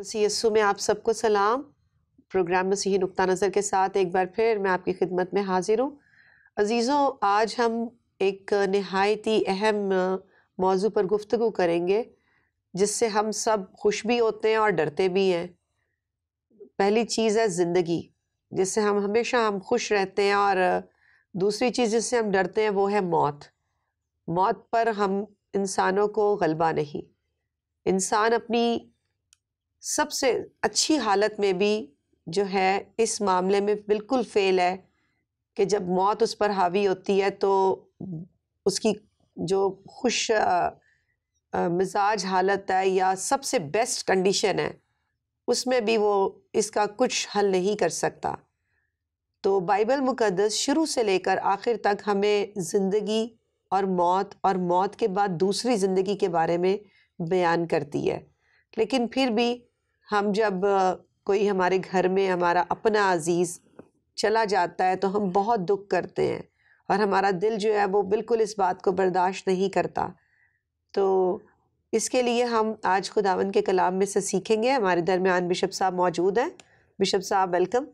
मसीह यस्सु में आप सबको सलाम। प्रोग्राम मसीही नुक्ता नज़र के साथ एक बार फिर मैं आपकी खिदमत में हाजिर हूँ। अजीज़ों, आज हम एक नहायती अहम मौजू पर गुफ्तगू करेंगे जिससे हम सब खुश भी होते हैं और डरते भी हैं। पहली चीज़ है ज़िंदगी, जिससे हम हमेशा खुश रहते हैं, और दूसरी चीज़ जिससे हम डरते हैं वो है मौत। मौत पर हम इंसानों को गलबा नहीं। इंसान अपनी सबसे अच्छी हालत में भी जो है इस मामले में बिल्कुल फेल है कि जब मौत उस पर हावी होती है तो उसकी जो खुश मिजाज हालत है या सबसे बेस्ट कंडीशन है उसमें भी वो इसका कुछ हल नहीं कर सकता। तो बाइबल मुकद्दस शुरू से लेकर आखिर तक हमें ज़िंदगी और मौत के बाद दूसरी ज़िंदगी के बारे में बयान करती है। लेकिन फिर भी हम जब कोई हमारे घर में हमारा अपना अजीज़ चला जाता है तो हम बहुत दुख करते हैं और हमारा दिल जो है वो बिल्कुल इस बात को बर्दाश्त नहीं करता। तो इसके लिए हम आज खुदावंद के कलाम में से सीखेंगे। हमारे दरमियान बिशप साहब मौजूद हैं। बिशप साहब, वेलकम।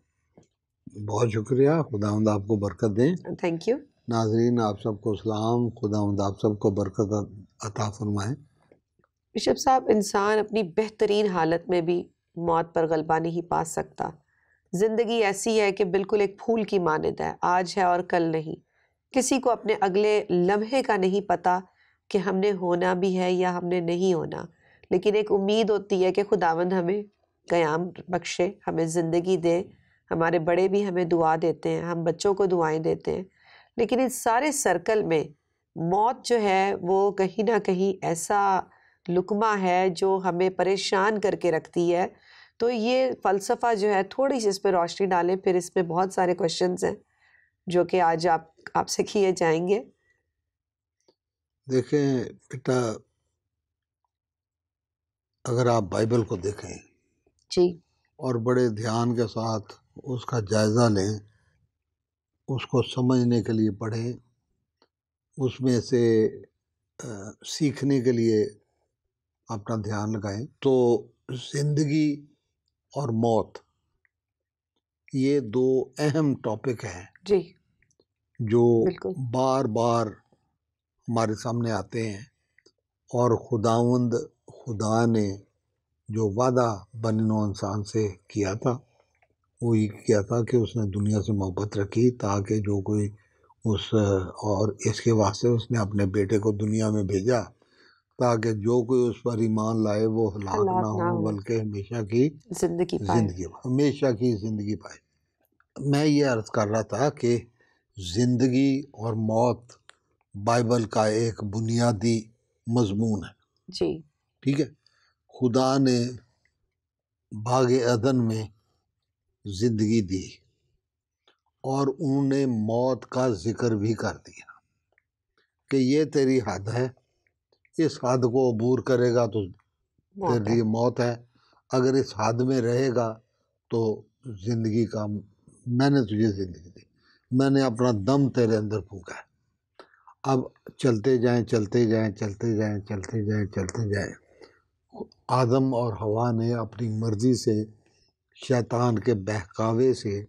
बहुत शुक्रिया। खुदावंद आपको बरकत दें। Thank you. नाजरीन, आप सबको सलाम। खुदावंद आप सबको बरकत अता फरमाए। बिशप साहब, इंसान अपनी बेहतरीन हालत में भी मौत पर गलबा नहीं पा सकता। जिंदगी ऐसी है कि बिल्कुल एक फूल की मानिंद है, आज है और कल नहीं। किसी को अपने अगले लम्हे का नहीं पता कि हमने होना भी है या हमने नहीं होना, लेकिन एक उम्मीद होती है कि खुदावंद हमें क़याम बख्शे, हमें ज़िंदगी दे। हमारे बड़े भी हमें दुआ देते हैं, हम बच्चों को दुआएं देते हैं, लेकिन इस सारे सर्कल में मौत जो है वो कहीं ना कहीं ऐसा लुकमा है जो हमें परेशान करके रखती है। तो ये फ़लसफ़ा जो है, थोड़ी सी इस पर रोशनी डालें, फिर इसमें बहुत सारे क्वेश्चंस हैं जो कि आज आपसे किए जाएंगे। देखें बेटा, अगर आप बाइबल को देखें जी। और बड़े ध्यान के साथ उसका जायज़ा लें, उसको समझने के लिए पढ़ें, उसमें से सीखने के लिए अपना ध्यान लगाएं, तो जिंदगी और मौत ये दो अहम टॉपिक हैं जी, जो बिल्कुल। बार बार हमारे सामने आते हैं। और खुदा ने जो वादा बनी नौ इंसान से किया था वो ये किया था कि उसने दुनिया से मोहब्बत रखी ताकि जो कोई और इसके वास्ते उसने अपने बेटे को दुनिया में भेजा ताकि जो कोई उस पर ईमान लाए वो हलाक ना हो बल्कि हमेशा की जिंदगी पाए। मैं ये अर्ज कर रहा था कि जिंदगी और मौत बाइबल का एक बुनियादी मजमून है। जी। ठीक है। खुदा ने बागे अदन में जिंदगी दी और उन्होंने मौत का जिक्र भी कर दिया कि ये तेरी हद है, इस हद को अबूर करेगा तो तेरे लिए मौत है, अगर इस हद में रहेगा तो जिंदगी का, मैंने तुझे जिंदगी दी, मैंने अपना दम तेरे अंदर फूंका है, अब चलते जाएं चलते जाएं चलते जाएं चलते जाएं चलते जाएं। आदम और हवा ने अपनी मर्जी से शैतान के बहकावे से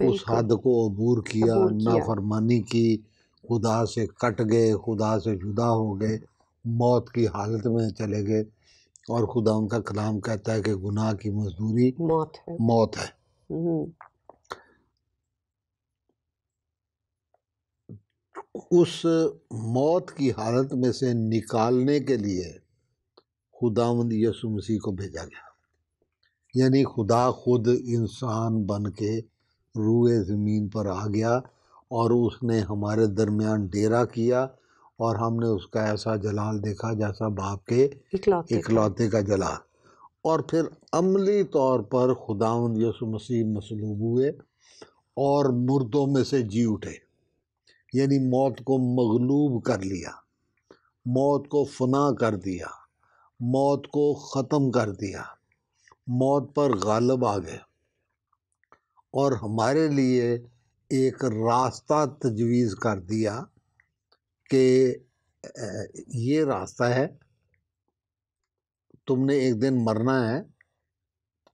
उस हद को अबूर किया, नाफरमानी की, खुदा से कट गए, खुदा से जुदा हो गए, मौत की हालत में चले गए। और खुदा उनका कलाम कहता है कि गुनाह की मजदूरी मौत है। उस मौत की हालत में से निकालने के लिए खुदावंद यीशु मसीह को भेजा गया, यानी खुदा खुद इंसान बन के रूए ज़मीन पर आ गया और उसने हमारे दरमियान डेरा किया और हमने उसका ऐसा जलाल देखा जैसा बाप के इकलौते का जलाल। और फिर अमली तौर पर खुदावंद यीशु मसीह मसलूब हुए और मुर्दों में से जी उठे, यानी मौत को मगलूब कर लिया, मौत को फना कर दिया, मौत को ख़त्म कर दिया, मौत पर गालिब आ गए और हमारे लिए एक रास्ता तजवीज़ कर दिया कि ये रास्ता है, तुमने एक दिन मरना है,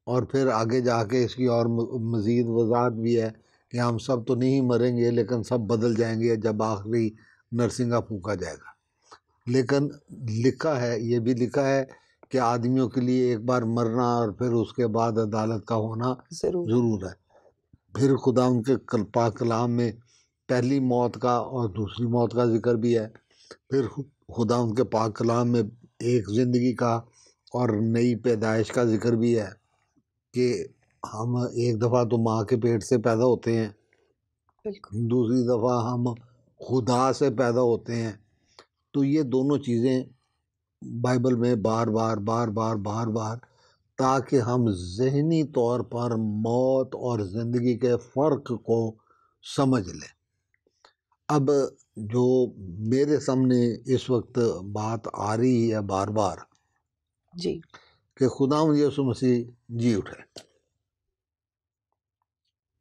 और फिर आगे जाके इसकी और मज़ीद वजाहत भी है कि हम सब तो नहीं मरेंगे, लेकिन सब बदल जाएंगे जब आखिरी नरसिंगा फूका जाएगा। लेकिन लिखा है, ये भी लिखा है कि आदमियों के लिए एक बार मरना और फिर उसके बाद अदालत का होना जरूर। ज़रूर है। फिर खुदा उनके पाक कलाम में पहली मौत का और दूसरी मौत का जिक्र भी है। फिर खुदा उनके पाक कलाम में एक ज़िंदगी का और नई पैदाइश का जिक्र भी है कि हम एक दफ़ा तो माँ के पेट से पैदा होते हैं, बिल्कुल। दूसरी दफ़ा हम खुदा से पैदा होते हैं। तो ये दोनों चीज़ें बाइबल में बार बार बार बार बार बार, ताकि हम ज़हनी तौर पर मौत और ज़िंदगी के फ़र्क को समझ लें। अब जो मेरे सामने इस वक्त बात आ रही है बार बार जी। कि खुदावंद यीशु मसीह जी उठे,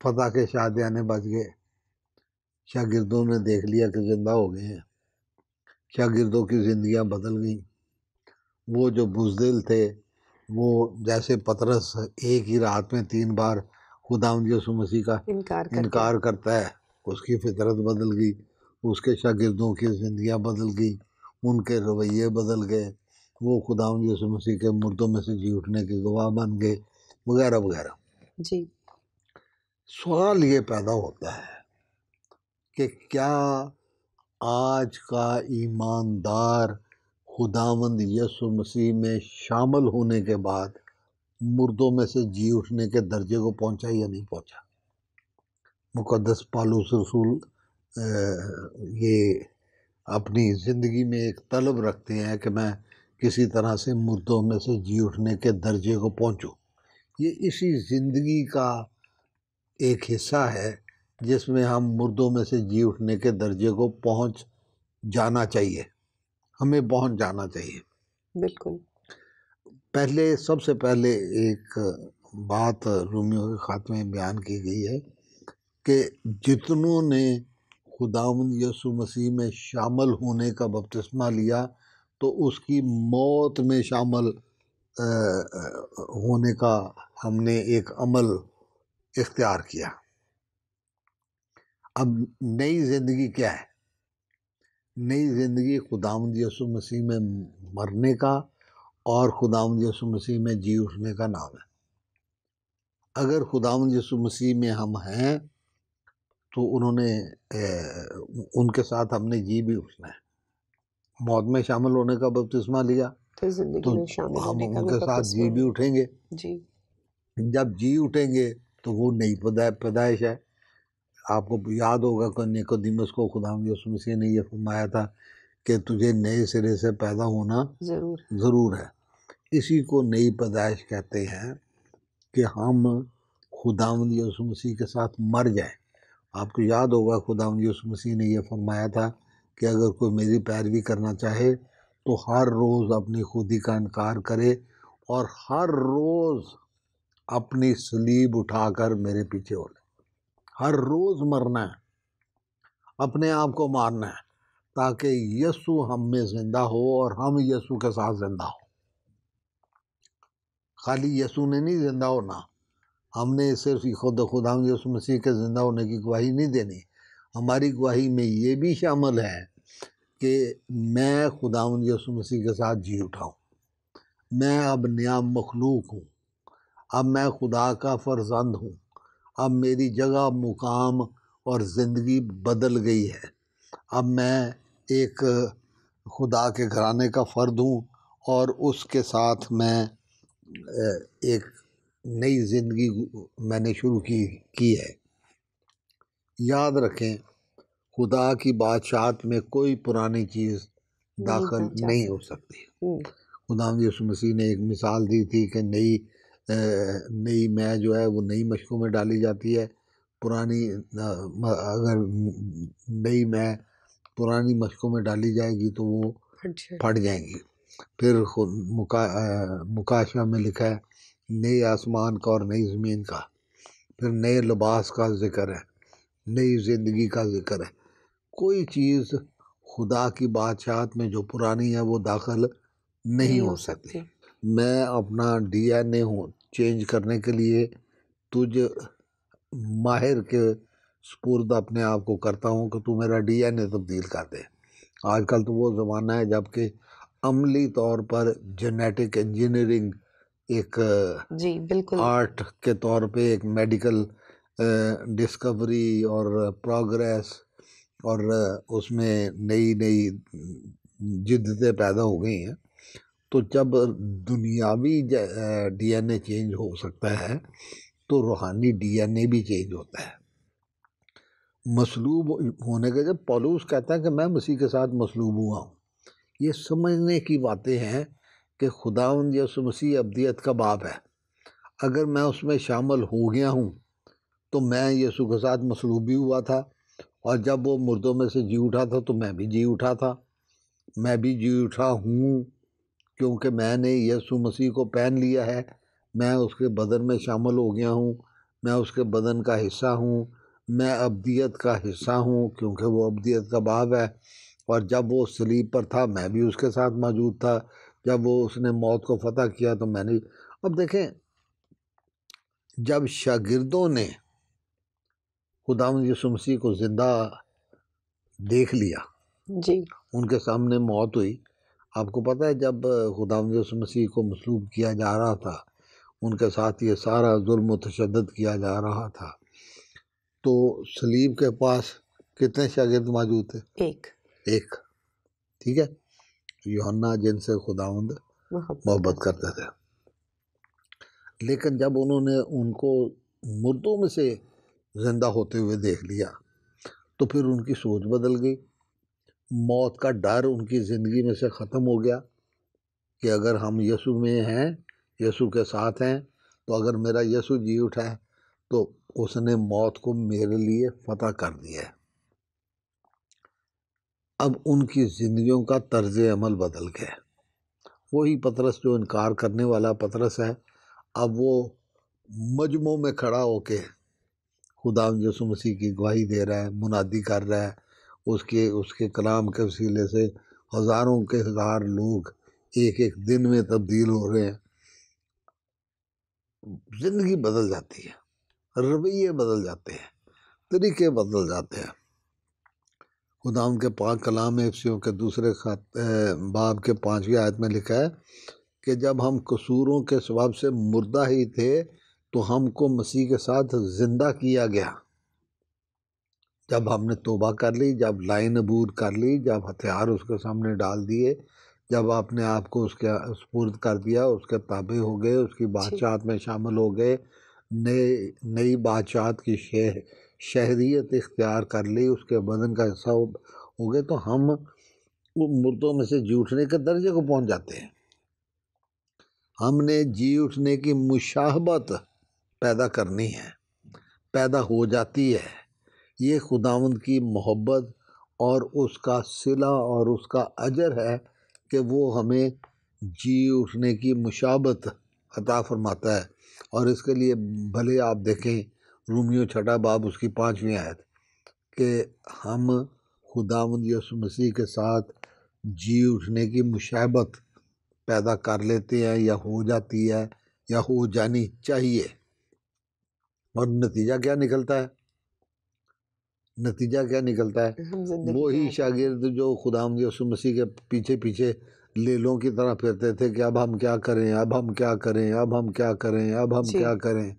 फतह के शादियाने बज गए, शागिर्दों ने देख लिया कि जिंदा हो गए हैं, शागिर्दों की जिंदगियां बदल गई। वो जो बुज़दिल थे, वो जैसे पतरस एक ही रात में 3 बार खुदावंद यीशु मसीह का इनकार करता है, उसकी फितरत बदल गई, उसके शागिर्दों की जिंदगियां बदल गई, उनके रवैये बदल गए, वो खुदावंद यीशु मसीह के मुर्दों में से जी उठने के गवाह बन गए, वगैरह वगैरह। जी। सवाल ये पैदा होता है कि क्या आज का ईमानदार खुदावंद यीशु मसीह में शामिल होने के बाद मुर्दों में से जी उठने के दर्जे को पहुंचा या नहीं पहुंचा? मुकद्दस पौलुस रसूल ये अपनी ज़िंदगी में एक तलब रखते हैं कि मैं किसी तरह से मुर्दों में से जी उठने के दर्जे को पहुंचूं। ये इसी ज़िंदगी का एक हिस्सा है जिसमें हम मुर्दों में से जी उठने के दर्जे को पहुंच जाना चाहिए, हमें पहुंच जाना चाहिए। बिल्कुल। पहले, सबसे पहले एक बात रोमियो के खात में बयान की गई है कि जितनों ने खुदावंद यीशु मसीह में शामिल होने का बपतिस्मा लिया, तो उसकी मौत में शामिल होने का हमने एक अमल इख्तियार किया। अब नई ज़िंदगी क्या है? नई ज़िंदगी खुदावंद यीशु मसीह में मरने का और खुदावंद यीशु मसीह में जी उठने का नाम है। अगर खुदावंद यीशु मसीह में हम हैं तो उन्होंने उनके साथ हमने जी भी उठना है। मौत में शामिल होने का बपतिस्मा लिया तो जिंदगी तो में शामिल हम होने का भी उनके साथ बपतिस्मा जी भी लिया। उठेंगे। जी। जब जी उठेंगे तो वो नई पैदाइश है। आपको याद होगा कि निकोदेमुस को खुदावंद यीशु मसीह ने ये फरमाया था कि तुझे नए सिरे से पैदा होना ज़रूर है। इसी को नई पैदाइश कहते हैं कि हम खुदावंद यीशु मसीह के साथ मर जाए। आपको याद होगा खुदावंद यीशु मसीह ने यह फरमाया था कि अगर कोई मेरी पैरवी करना चाहे तो हर रोज़ अपनी खुदी का इनकार करे और हर रोज़ अपनी सलीब उठाकर मेरे पीछे हो ले। हर रोज़ मरना है, अपने आप को मारना है, ताकि यीशु हम में जिंदा हो और हम यीशु के साथ जिंदा हो। खाली यीशु ने नहीं जिंदा होना, हमने सिर्फ खुदावंद यीशु मसीह के जिंदा होने की गवाही नहीं देनी, हमारी गवाही में ये भी शामिल है कि मैं खुदावंद यीशु मसीह के साथ जी उठाऊं। मैं अब नया मखलूक हूँ, अब मैं खुदा का फर्जंद हूँ, अब मेरी जगह, मुकाम और ज़िंदगी बदल गई है। अब मैं एक खुदा के घराने का फ़र्द हूँ और उसके साथ मैं एक नई ज़िंदगी मैंने शुरू की है। याद रखें, खुदा की बादशाहत में कोई पुरानी चीज़ दाखिल नहीं हो सकती। खुदावंद यीशु मसीह ने एक मिसाल दी थी कि नई मैं जो है वो नई मशकों में डाली जाती है, पुरानी अगर नई मैं पुरानी मशकों में डाली जाएगी तो वो फट जाएंगी। फिर मुकाशा में लिखा है नए आसमान का और नई ज़मीन का, फिर नए लिबास का जिक्र है, नई ज़िंदगी का जिक्र है। कोई चीज़ खुदा की बादशाहत में जो पुरानी है वो दाखिल नहीं हो सकती। मैं अपना DNA हूँ, चेंज करने के लिए तुझ माहिर के स्पुर्द अपने आप को करता हूँ कि तू मेरा डीएनए तब्दील कर दे। आजकल तो वो ज़माना है जबकि अमली तौर पर जेनेटिक इंजीनियरिंग एक जी बिल्कुल। आर्ट के तौर पे एक मेडिकल डिस्कवरी और प्रोग्रेस और उसमें नई नई जिद्दतें पैदा हो गई हैं। तो जब दुनियावी डीएनए चेंज हो सकता है तो रूहानी डीएनए भी चेंज होता है। मसलूब होने के, जब पौलुस कहता है कि मैं मसीह के साथ मसलूब हुआ हूँ, ये समझने की बातें हैं कि खुदावंद यीशु मसीह अब्दियत का बाप है। अगर मैं उसमें शामिल हो गया हूँ तो मैं यीशु के साथ मसलूब भी हुआ था, और जब वो मुर्दों में से जी उठा था तो मैं भी जी उठा था, मैं भी जी उठा हूँ, क्योंकि मैंने यीशु मसीह को पहन लिया है। मैं उसके बदन में शामिल हो गया हूँ, मैं उसके बदन का हिस्सा हूँ, मैं अब्दियत का हिस्सा हूँ, क्योंकि वो अब्दियत का बाप है। और जब वो सलीब पर था मैं भी उसके साथ मौजूद था, जब वो उसने मौत को फतह किया तो मैंने। अब देखें, जब शागिर्दों ने खुदावंद यीशु मसीह को जिंदा देख लिया, जी उनके सामने मौत हुई। आपको पता है जब खुदावंद यीशु मसीह को मसलूब किया जा रहा था, उनके साथ ये सारा जुल्म तशद्दुद किया जा रहा था, तो सलीब के पास कितने शागिर्द मौजूद थे? एक। ठीक है, यूहन्ना जिनसे खुदावंद मोहब्बत करते थे। लेकिन जब उन्होंने उनको मुर्दों में से जिंदा होते हुए देख लिया तो फिर उनकी सोच बदल गई। मौत का डर उनकी ज़िंदगी में से ख़त्म हो गया कि अगर हम यीशु में हैं, यीशु के साथ हैं, तो अगर मेरा यीशु जी उठा है तो उसने मौत को मेरे लिए फतह कर दिया है। अब उनकी ज़िंदगियों का तर्ज अमल बदल गया। वही पतरस जो इनकार करने वाला पतरस है, अब वो मजमों में खड़ा होके खुदावंद यीशु मसीह की गवाही दे रहा है, मुनादी कर रहा है। उसके कलाम के वसीले से हज़ारों के हज़ार लोग एक एक दिन में तब्दील हो रहे हैं। जिंदगी बदल जाती है, रवैये बदल जाते हैं, तरीके बदल जाते हैं। खुदावंद के पाक कलाम में एफिसियों के दूसरे बाब के 5वीं आयत में लिखा है कि जब हम कसूरों के सबब से मुर्दा ही थे तो हमको मसीह के साथ जिंदा किया गया। जब हमने तौबा कर ली, जब लाइन अबूर कर ली, जब हथियार उसके सामने डाल दिए, जब अपने आप को उसके सुपुर्द कर दिया, उसके ताबे हो गए, उसकी बादशाहत में शामिल हो गए, नई बादशाहत की शहरियत इख्तियार कर ली, उसके बदन का हिस्सा हो गए, तो हम मुर्दों में से जी उठने के दर्जे को पहुंच जाते हैं। हमने जी उठने की मुशाहबत पैदा करनी है, पैदा हो जाती है। ये खुदावंद की मोहब्बत और उसका सिला और उसका अजर है कि वो हमें जी उठने की मुशाबत अता फरमाता है। और इसके लिए भले आप देखें रूमियो 6 बाब उसकी 5वीं आयत कि हम खुदावंद यीशु मसीह के साथ जी उठने की मुशाबत पैदा कर लेते हैं, या हो जाती है, या हो जानी चाहिए। और नतीजा क्या निकलता है? नतीजा क्या निकलता है? वो ही शागिर्द जो खुदावंद यीशु मसीह के पीछे पीछे लेलों की तरह फिरते थे कि अब हम क्या करें, अब हम क्या करें, अब हम क्या करें, अब हम क्या करें,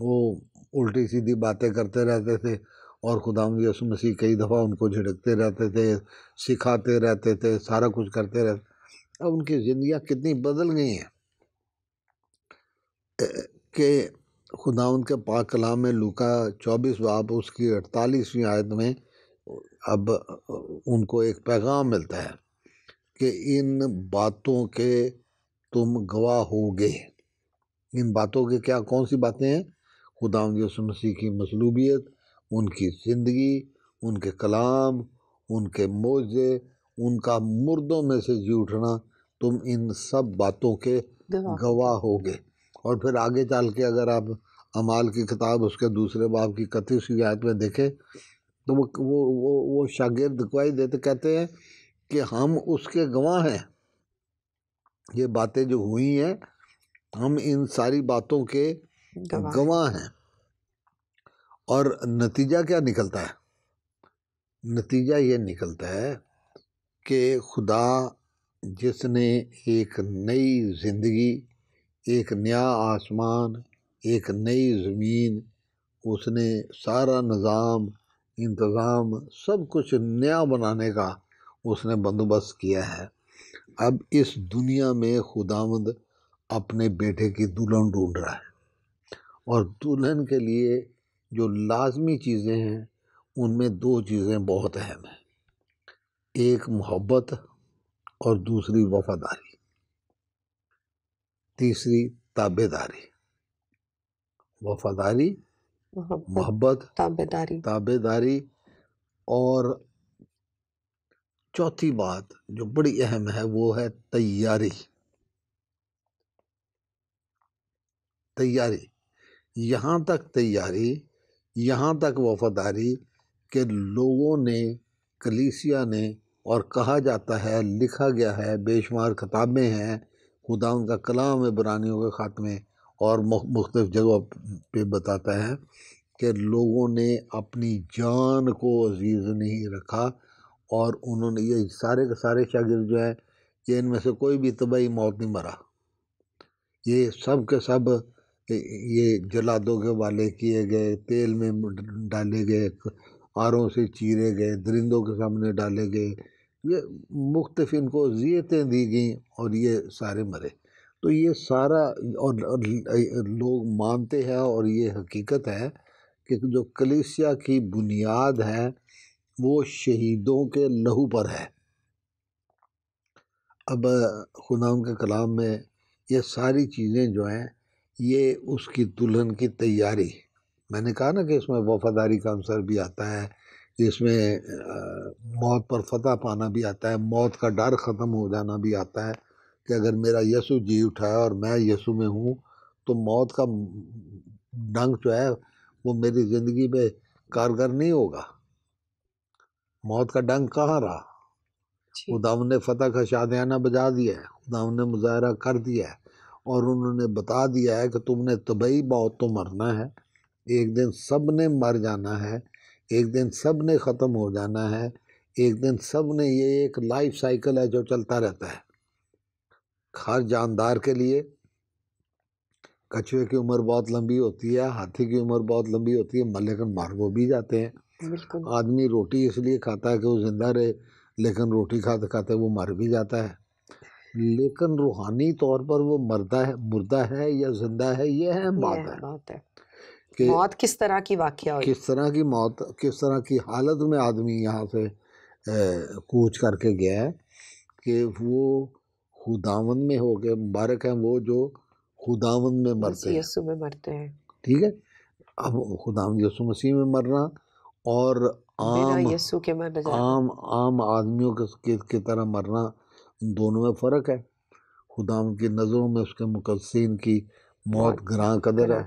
वो उल्टी सीधी बातें करते रहते थे। और खुदावंद यीशु मसीह कई दफ़ा उनको झिड़कते रहते थे, सिखाते रहते थे, सारा कुछ करते रहते। अब उनकी ज़िंदगियाँ कितनी बदल गई हैं कि खुदावंद के पाक कलाम में लूका 24 बाब उसकी 48वीं आयत में अब उनको एक पैगाम मिलता है कि इन बातों के तुम गवाह होगे। इन बातों के क्या, कौन सी बातें हैं? खुदावंद यीशु मसीह की मसलूबियत, उनकी ज़िंदगी, उनके कलाम, उनके मौजे, उनका मुर्दों में से जी उठना, तुम इन सब बातों के गवाह होगे। और फिर आगे चल के अगर आप अमाल की किताब उसके दूसरे बाब की 31वीं आयत में देखें तो वो शागिर्द गवाही देते कहते हैं कि हम उसके गवाह हैं। ये बातें जो हुई हैं हम इन सारी बातों के गवाह हैं। और नतीजा क्या निकलता है? नतीजा ये निकलता है कि खुदा जिसने एक नई जिंदगी, एक नया आसमान, एक नई ज़मीन, उसने सारा निज़ाम, इंतज़ाम, सब कुछ नया बनाने का उसने बंदोबस्त किया है। अब इस दुनिया में खुदावंद अपने बेटे की दुल्हन ढूंढ रहा है, और दुल्हन के लिए जो लाजमी चीज़ें हैं उनमें दो चीज़ें बहुत अहम हैं, एक मोहब्बत और दूसरी वफादारी, तीसरी ताबेदारी। वफादारी, मोहब्बत, ताबेदारी, और चौथी बात जो बड़ी अहम है वो है तैयारी। तैयारी, यहाँ तक तैयारी, यहाँ तक वफादारी के लोगों ने, कलीसिया ने, और कहा जाता है, लिखा गया है, बेशुमार किताबें हैं, खुदा उनका कलाम है इब्रानियों के ख़ात में और मुख्तलिफ जगह पे बताता है कि लोगों ने अपनी जान को अजीज़ नहीं रखा, और उन्होंने ये सारे के सारे शागिर्द जो है, ये इनमें से कोई भी तबाही मौत नहीं मरा, ये सब के सब ये जलादों के वाले किए गए, तेल में डाले गए, आरों से चीरे गए, दरिंदों के सामने डाले गए, ये मुख्तलिफ इनको ज़ियतें दी गई और ये सारे मरे। तो ये सारा और लोग मानते हैं, और ये हकीकत है कि जो कलीसिया की बुनियाद है वो शहीदों के लहू पर है। अब खुदा के कलाम में ये सारी चीज़ें जो हैं, ये उसकी दुल्हन की तैयारी, मैंने कहा ना कि इसमें वफादारी का अंसर भी आता है, इसमें मौत पर फतह पाना भी आता है, मौत का डर ख़त्म हो जाना भी आता है कि अगर मेरा यीशु जी उठा है और मैं यीशु में हूँ तो मौत का डंक जो है वो मेरी ज़िंदगी में कारगर नहीं होगा। मौत का डंक कहाँ रहा? खुदावंद ने फतह का शादियाना बजा दिया है, खुदावंद ने मुजाहरा कर दिया है, और उन्होंने बता दिया है कि तुमने तबई मौत तो मरना है, एक दिन सब ने मर जाना है, एक दिन सब ने ख़त्म हो जाना है, एक दिन सब ने, ये एक लाइफ साइकिल है जो चलता रहता है। हर जानदार के लिए कछुए की उम्र बहुत लंबी होती है, हाथी की उम्र बहुत लंबी होती है, लेकिन मर वो भी जाते हैं। आदमी रोटी इसलिए खाता है कि वो जिंदा रहे, लेकिन रोटी खाते खाते वो मर भी जाता है। लेकिन रूहानी तौर पर वो मुर्दा है या जिंदा है, ये अहम बात है कि मौत किस तरह की वाक़या हुई, किस तरह की मौत, किस तरह की हालत में आदमी यहाँ से कूच करके गया है, कि वो खुदावंद में हो गए। मुबारक है वो जो खुदावंद में मरते हैं, यीशु में मरते हैं। ठीक है, अब खुदावंद यीशु मसीह में मरना और आम आदमियों की तरह मरना, दोनों में फ़र्क है। खुदावंद की नज़रों में उसके मुकद्दसीन की मौत ग्रां कदर है।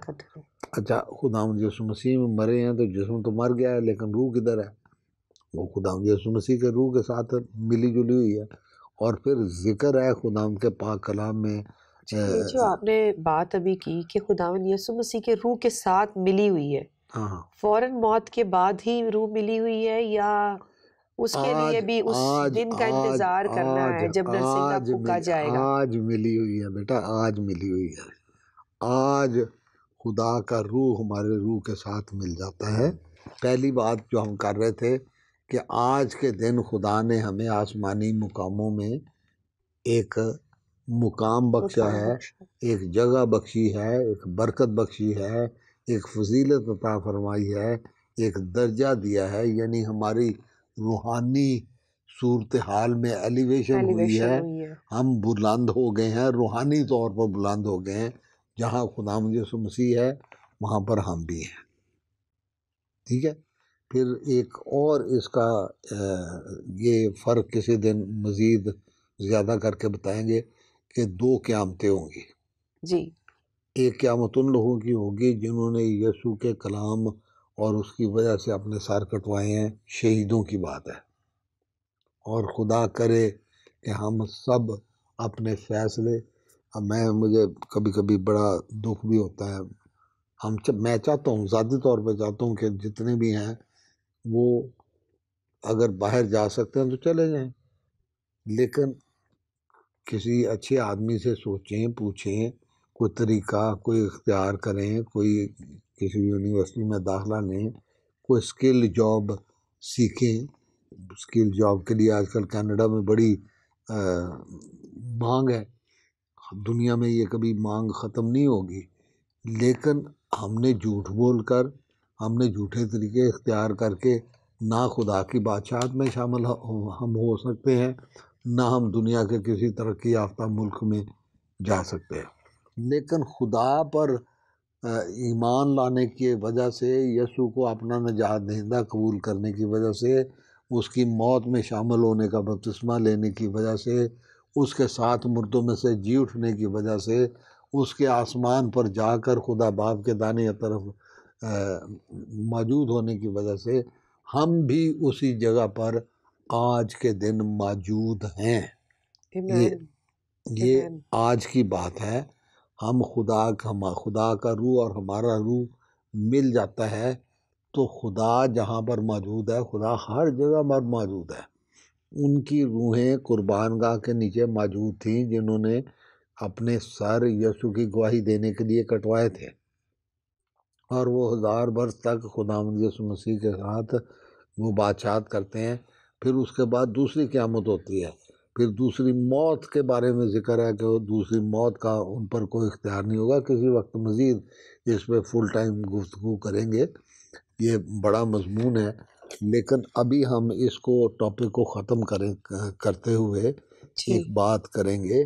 अच्छा, खुदावंद यीशु मसीह में मरे हैं तो जिस्म तो मर गया है, लेकिन रूह किधर है? वो खुदावंद यीशु मसीह के रूह के साथ मिली जुली हुई है। और फिर जिक्र है खुदावंद के पाक कलाम में, ये जो आपने बात अभी की कि खुदावंद यीशु मसीह के रूह के साथ मिली हुई है, हाँ, फौरन मौत के बाद ही रूह मिली हुई है, या उसके लिए भी उस दिन का इंतजार करना है जब नरसिंगा फूका जाएगा? आज मिली हुई है बेटा, आज मिली हुई है। आज खुदा का रूह हमारे रूह के साथ मिल जाता है। पहली बात जो हम कर रहे थे कि आज के दिन खुदा ने हमें आसमानी मुकामों में एक मुकाम बख्शा है, एक जगह बख्शी है, एक बरकत बख्शी है, एक फजीलत अता फरमाई है, एक दर्जा दिया है, यानी हमारी रूहानी सूरत हाल में एलिवेशन हुई है। हम बुलंद हो गए हैं, रूहानी तौर पर बुलंद हो गए हैं। जहाँ खुदावंद यीशु मसीह है वहाँ पर हम भी हैं, ठीक है। फिर एक और इसका ये फ़र्क किसी दिन मज़ीद ज़्यादा करके बताएंगे कि दो क़यामतें होंगी जी। एक क़यामत उन लोगों की होगी जिन्होंने यीशु के कलाम और उसकी वजह से अपने सर कटवाए हैं, शहीदों की बात है। और खुदा करे कि हम सब अपने फ़ैसले अब मुझे कभी कभी बड़ा दुख भी होता है। मैं चाहता हूँ, ज़ाती तौर पे चाहता हूँ कि जितने भी हैं वो अगर बाहर जा सकते हैं तो चले जाएं, लेकिन किसी अच्छे आदमी से सोचें, पूछें, कोई तरीका, कोई इख्तियार करें, कोई किसी यूनिवर्सिटी में दाखला लें, कोई स्किल जॉब सीखें। स्किल जॉब के लिए आजकल कनाडा में बड़ी मांग है। दुनिया में ये कभी मांग ख़त्म नहीं होगी, लेकिन हमने झूठ बोलकर, हमने झूठे तरीके इख्तियार करके ना खुदा की बादशाहत में शामिल हम हो सकते हैं, ना हम दुनिया के किसी तरक्की याफ्ता मुल्क में जा सकते हैं। लेकिन खुदा पर ईमान लाने की वजह से, यसु को अपना निजात दहिंदा कबूल करने की वजह से, उसकी मौत में शामिल होने का बपतिस्मा लेने की वजह से, उसके साथ मुर्दों में से जी उठने की वजह से, उसके आसमान पर जाकर खुदा बाप के दाने तरफ मौजूद होने की वजह से हम भी उसी जगह पर आज के दिन मौजूद हैं। ये आज की बात है। हम खुदा का रूह और हमारा रूह मिल जाता है तो खुदा जहाँ पर मौजूद है, खुदा हर जगह पर मौजूद है। उनकी रूहें कुर्बानगाह के नीचे मौजूद थीं, जिन्होंने अपने सर यसु की गवाही देने के लिए कटवाए थे, और वो 1000 वर्ष तक खुदावंद यसु मसीह के साथ वो बातचीत करते हैं। फिर उसके बाद दूसरी क़यामत होती है, फिर दूसरी मौत के बारे में जिक्र है कि वो दूसरी मौत का उन पर कोई इख्तियार नहीं होगा। किसी वक्त मज़ीद इस पर फुल टाइम गुफ्तगू करेंगे, ये बड़ा मजमून है। लेकिन अभी हम इसको टॉपिक को ख़त्म करते हुए एक बात करेंगे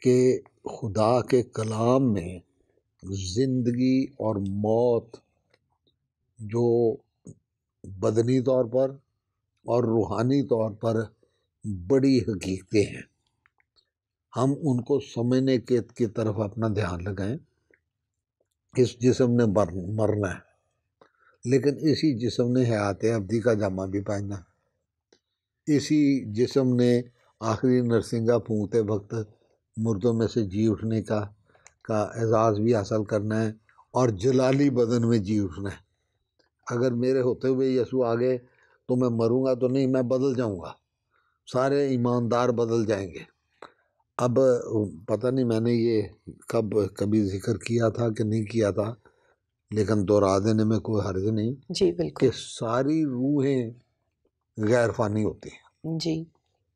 कि खुदा के कलाम में ज़िंदगी और मौत जो बदनी तौर पर और रूहानी तौर पर बड़ी हकीकतें हैं, हम उनको समझने की तरफ अपना ध्यान लगाएं। इस जिस्म ने मरना है, लेकिन इसी जिस्म ने हयात अब्दी का जामा भी पहनना है। इसी जिस्म ने आखिरी नरसिंगा फूंकते वक्त मुर्दों में से जी उठने का एजाज़ भी हासिल करना है, और जलाली बदन में जी उठना है। अगर मेरे होते हुए यसु आ गए तो मैं मरूंगा तो नहीं, मैं बदल जाऊंगा, सारे ईमानदार बदल जाएंगे। अब पता नहीं मैंने ये कभी जिक्र किया था कि नहीं किया था, लेकिन दोहरा देने में कोई हर्ज नहीं जी, बिल्कुल। कि सारी रूहें गैर फानी होती हैं जी,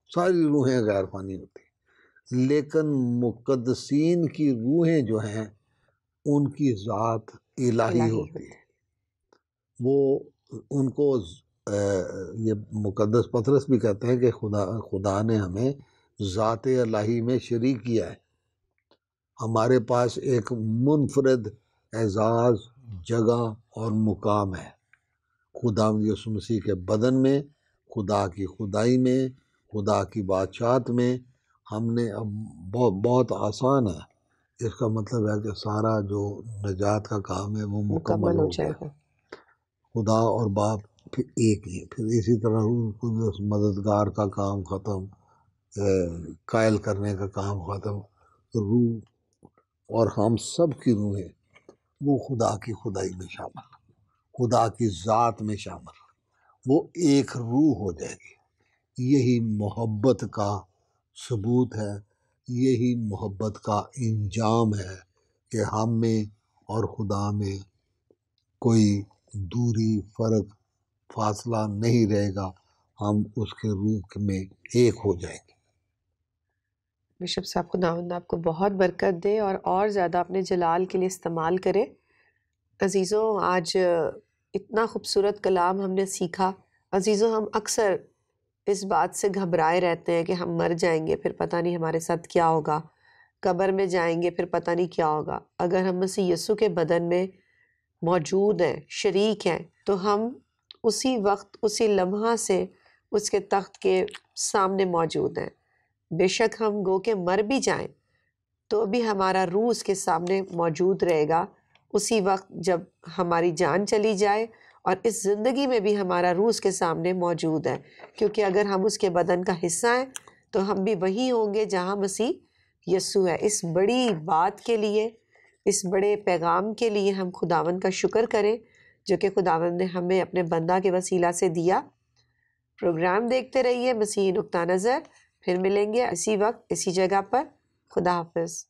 सारी रूहें गैर फानी होती हैं, लेकिन मुक़द्दसीन की रूहें जो हैं उनकी ज़ात इलाही होती है। वो उनको ये मुक़द्दस पतरस भी कहते हैं कि खुदा ने हमें ज़ात इलाही में शरीक किया है। हमारे पास एक मुनफरद एजाज़, जगह और मुकाम है खुदा यीशु मसीह के बदन में, खुदा की खुदाई में, खुदा की बादशाहत में। हमने अब बहुत आसान है, इसका मतलब है कि सारा जो नजात का काम है वो मुकम्मल हो जाएगा। खुदा और बाप फिर एक ही है। फिर इसी तरह रूह कुदस मददगार का काम ख़त्म, कायल करने का काम ख़त्म। रूह और हम सब की रूहें वो खुदा की खुदाई में शामिल, खुदा की ज़ात में शामिल, वो एक रूह हो जाएगी। यही मोहब्बत का सबूत है, यही मोहब्बत का इंजाम है कि हम में और खुदा में कोई दूरी, फ़र्क, फासला नहीं रहेगा। हम उसके रूह में एक हो जाएंगे। बिशप साहब, खुदावंद आपको बहुत बरकत दे और ज़्यादा अपने जलाल के लिए इस्तेमाल करे। अज़ीज़ों, आज इतना खूबसूरत कलाम हमने सीखा। अज़ीज़ों, हम अक्सर इस बात से घबराए रहते हैं कि हम मर जाएंगे, फिर पता नहीं हमारे साथ क्या होगा, कब्र में जाएंगे, फिर पता नहीं क्या होगा। अगर हम मसीह यीशु के बदन में मौजूद हैं, शरीक हैं, तो हम उसी वक्त, उसी लम्हा से उसके तख्त के सामने मौजूद हैं। बेशक हम गो के मर भी जाएं तो भी हमारा रूह उसके सामने मौजूद रहेगा उसी वक्त जब हमारी जान चली जाए, और इस ज़िंदगी में भी हमारा रूह उसके सामने मौजूद है, क्योंकि अगर हम उसके बदन का हिस्सा हैं तो हम भी वहीं होंगे जहाँ मसीह यसू है। इस बड़ी बात के लिए, इस बड़े पैगाम के लिए हम खुदावंद का शुक्र करें जो कि खुदावंद ने हमें अपने बंदा के वसीला से दिया। प्रोग्राम देखते रहिए मसीही नुक्ता नज़र। फिर मिलेंगे इसी वक्त इसी जगह पर। खुदा हाफिज़।